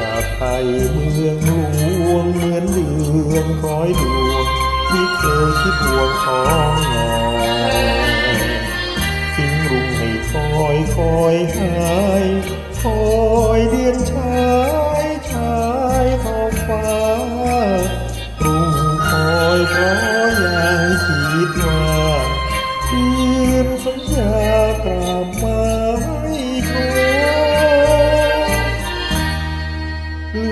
จากไปเมืองหลวงเหมือนเดือนคอยดวงที่เคยคิดห่วงของงานทิ้งรุ่งให้คอยหายคอยเดือนชายท้องฟ้ารุ่งคอยเพราะยังคิดว่าลืมสัญญากลับมาให้ทวงลื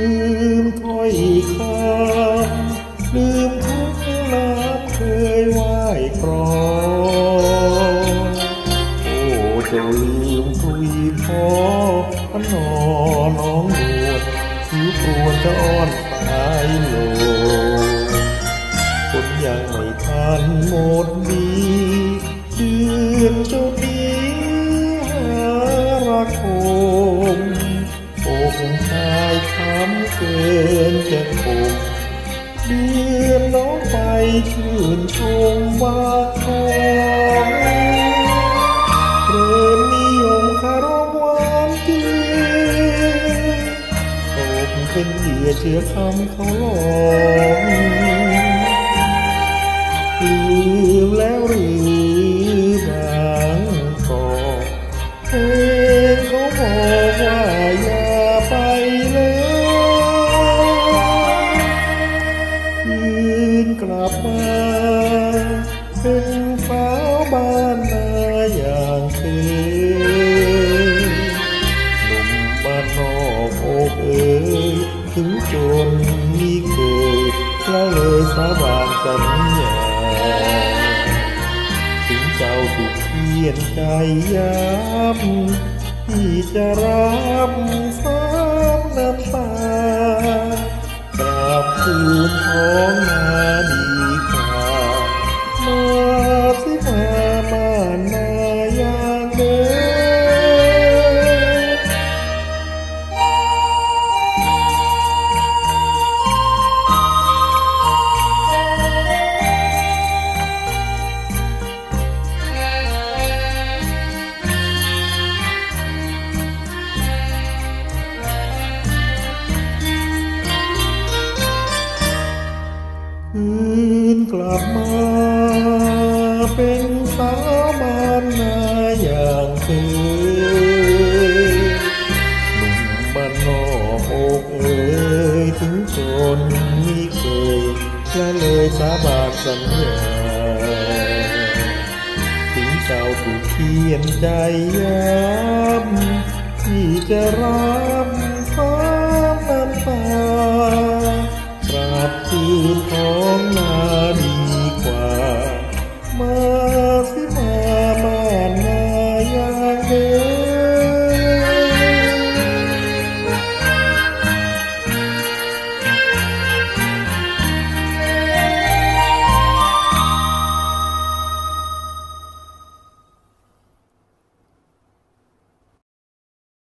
มถ้อยคำลืมทุกน้ำเคยไหว้ครองโอ้เจ้าลืมคุยพอน้องนวลผิวกรวนจะอ่อนสายโลคนยังไม่ทันหมดดีเดือนเจ้านี้หารักโอมอกชายช้ำเกินจะคมเดือนน้องไปชื่นชมว่าทองเริ่มนิยมคารมหวานจืดอกเป็นเหยื่อเชื่อคำเขาหลอกลืมแล้วหรือบางก่อนเพลงเขาบอกว่าอย่าไปเลยคืนกลับมาเป็นสาวบ้านนาอย่างเคยหนุ่มบ้านนอกอกถึงจนมีเคยละเลยสาบานสัญญาถึงเจ้าถูกเขียนใจย้ำที่จะรับซ้ำน้ำตากราบคืนท้องนาดีกว่ามาสิมานาอย่างเดิมคืนกลับมาเป็นสาวบ้านนาอย่างเคยหนุ่มบ้านนอกอกถึงจนมีเคยละเลยสาบานสัญญาถึงเจ้าถูกเขียนใจย้ำที่จะรับฟ้า